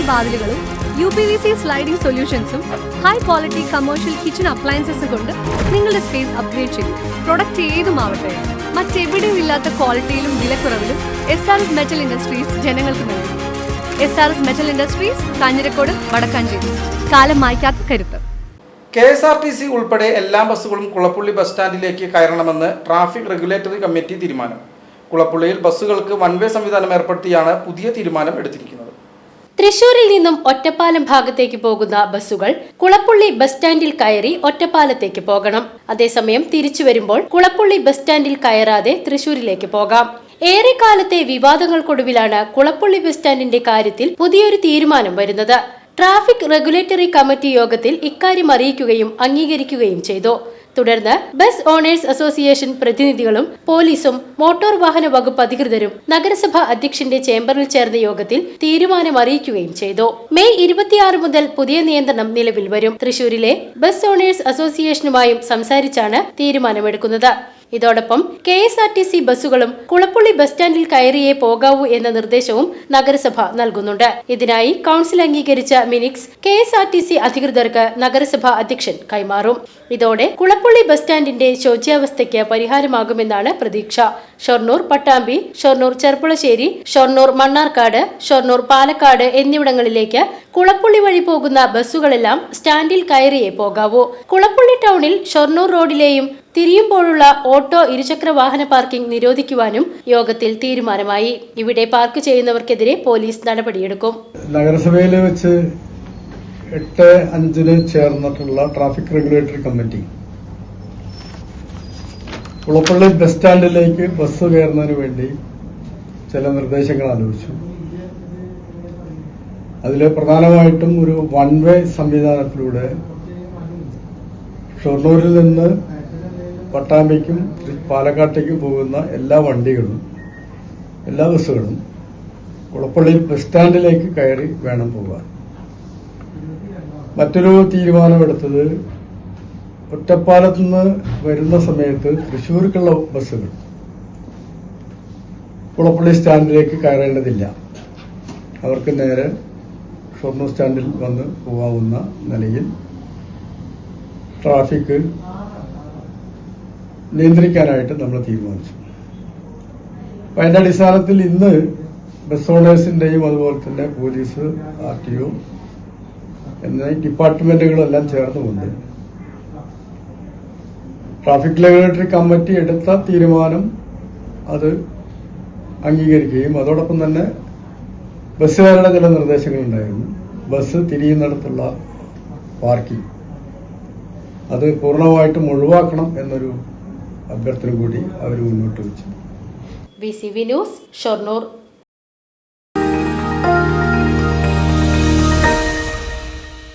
വാതിലുകളും UPVC sliding സൊല്യൂഷൻസും high quality commercial kitchen അപ്ലയൻസസും കൊണ്ട് നിങ്ങളുടെ സ്പേസ് അപ്ഗ്രേഡ് ചെയ്യും. പ്രൊഡക്റ്റ് ഏതുമാവട്ടെ, മറ്റെവിടെയും ഇല്ലാത്ത ക്വാളിറ്റിയിലും വിലക്കുറവിലും SRS മെറ്റൽ ഇൻഡസ്ട്രീസ് ജനങ്ങൾക്ക് നൽകും. SRS metal industries, Kanjirakode, Vadakkanchery. കാലം മായ്ക്കാത്ത കരുത്ത്. KSRTC ഉൾപ്പെടെ എല്ലാ ബസ്സുകളും കുളപ്പുള്ളി ബസ് സ്റ്റാൻഡിലേക്ക് കയറണമെന്ന് ട്രാഫിക് റെഗുലേറ്ററി കമ്മിറ്റി തീരുമാനം. കുളപ്പുള്ളിയിൽ ബസ്സുകൾക്ക് വൺ വേ സംവിധാനം ഏർപ്പെടുത്തിയാണ് പുതിയ തീരുമാനം എടുത്തിരിക്കുന്നത്. തൃശൂരിൽ നിന്നും ഒറ്റപ്പാലം ഭാഗത്തേക്ക് പോകുന്ന ബസ്സുകൾ കുളപ്പുള്ളി ബസ് സ്റ്റാൻഡിൽ കയറി ഒറ്റപ്പാലത്തേക്ക് പോകണം. അതേസമയം തിരിച്ചു വരുമ്പോൾ കുളപ്പുള്ളി ബസ് സ്റ്റാൻഡിൽ കയറാതെ തൃശൂരിലേക്ക് പോകാം. ഏറെക്കാലത്തെ വിവാദങ്ങൾക്കൊടുവിലാണ് കുളപ്പുള്ളി ബസ് സ്റ്റാൻഡിന്റെ കാര്യത്തിൽ പുതിയൊരു തീരുമാനം വരുന്നത്. ട്രാഫിക് റെഗുലേറ്ററി കമ്മിറ്റി യോഗത്തിൽ ഇക്കാര്യം അറിയിക്കുകയും അംഗീകരിക്കുകയും ചെയ്തു. തുടർന്ന് ബസ് ഓണേഴ്സ് അസോസിയേഷൻ പ്രതിനിധികളും പോലീസും മോട്ടോർ വാഹന വകുപ്പ് അധികൃതരും നഗരസഭ അധ്യക്ഷന്റെ ചേംബറിൽ ചേർന്ന യോഗത്തിൽ തീരുമാനം അറിയിക്കുകയും ചെയ്തു. മെയ് 26 മുതൽ പുതിയ നിയന്ത്രണം നിലവിൽ വരും. തൃശൂരിലെ ബസ് ഓണേഴ്സ് അസോസിയേഷനുമായും സംസാരിച്ചാണ് തീരുമാനമെടുക്കുന്നത്. ഇതോടൊപ്പം KSRTC ബസ്സുകളും കുളപ്പുള്ളി ബസ് സ്റ്റാൻഡിൽ കയറിയേ പോകാവൂ എന്ന നിർദ്ദേശവും നഗരസഭ നൽകുന്നുണ്ട്. ഇതിനായി കൌൺസിൽ അംഗീകരിച്ച മിനിക്സ് KSRTC അധികൃതർക്ക് നഗരസഭ അധ്യക്ഷൻ കൈമാറും. ഇതോടെ കുളപ്പുള്ളി ബസ് സ്റ്റാൻഡിന്റെ ശോച്യാവസ്ഥയ്ക്ക് പരിഹാരമാകുമെന്നാണ് പ്രതീക്ഷ. ഷൊർണൂർ പട്ടാമ്പി, ഷൊർണൂർ ചെർപ്പുളശ്ശേരി, ഷൊർണൂർ മണ്ണാർക്കാട്, ഷൊർണൂർ പാലക്കാട് എന്നിവിടങ്ങളിലേക്ക് കുളപ്പുള്ളി വഴി പോകുന്ന ബസ്സുകളെല്ലാം സ്റ്റാൻഡിൽ കയറിയേ പോകാവൂ. കുളപ്പുള്ളി ടൗണിൽ ഷൊർണൂർ റോഡിലെയും തിരിയുമ്പോഴുള്ള ഓട്ടോ ഇരുചക്ര വാഹന പാർക്കിംഗ് നിരോധിക്കുവാനും യോഗത്തിൽ തീരുമാനമായി. ഇവിടെ പാർക്ക് ചെയ്യുന്നവർക്കെതിരെ പോലീസ് നടപടിയെടുക്കും. നഗരസഭയിൽ വെച്ച് 8-5 ചേർന്നിട്ടുള്ള traffic regulatory committee Kulappully bus സ്റ്റാൻഡിലേക്ക് ബസ് കയറുന്നതിന് വേണ്ടി ചില നിർദ്ദേശങ്ങൾ ആലോചിച്ചു. അതിൽ പ്രധാനമായിട്ടും ഒരു വൺ വേ സംവിധാനത്തിലൂടെ ഷൊർണൂരിൽ നിന്ന് പട്ടാമ്പിക്കും പാലക്കാട്ടേക്കും പോകുന്ന എല്ലാ വണ്ടികളും, എല്ലാ ബസ്സുകളും കുളപ്പള്ളി ബസ് സ്റ്റാൻഡിലേക്ക് കയറി വേണം പോകാൻ. മറ്റൊരു തീരുമാനമെടുത്തത് ഒറ്റപ്പാലത്ത് നിന്ന് വരുന്ന സമയത്ത് തൃശ്ശൂർക്കുള്ള ബസ്സുകൾ കുളപ്പള്ളി സ്റ്റാൻഡിലേക്ക് കയറേണ്ടതില്ല. അവർക്ക് നേരെ ഷൊർണൂർ സ്റ്റാൻഡിൽ വന്ന് പോകാവുന്ന നിലയിൽ ട്രാഫിക് നിയന്ത്രിക്കാനായിട്ട് നമ്മൾ തീരുമാനിച്ചു. അപ്പൊ അതിന്റെ അടിസ്ഥാനത്തിൽ ഇന്ന് ബസ് ഓണേഴ്സിന്റെയും അതുപോലെ തന്നെ പോലീസ്, RTO എന്നീ ഡിപ്പാർട്ട്മെന്റുകളെല്ലാം ചേർന്നുകൊണ്ട് ട്രാഫിക് റെഗുലേറ്ററി കമ്മിറ്റി എടുത്ത തീരുമാനം അത് അംഗീകരിക്കുകയും അതോടൊപ്പം തന്നെ ബസ്സുകാരുടെ ചില നിർദ്ദേശങ്ങളുണ്ടായിരുന്നു. ബസ് തിരിയുന്നിടത്തുള്ള പാർക്കിംഗ് അത് പൂർണ്ണമായിട്ടും ഒഴിവാക്കണം എന്നൊരു അഭ്യർത്ഥന കൂടി അവർ മുന്നോട്ട് വെച്ചു. BCV news, Shoranur.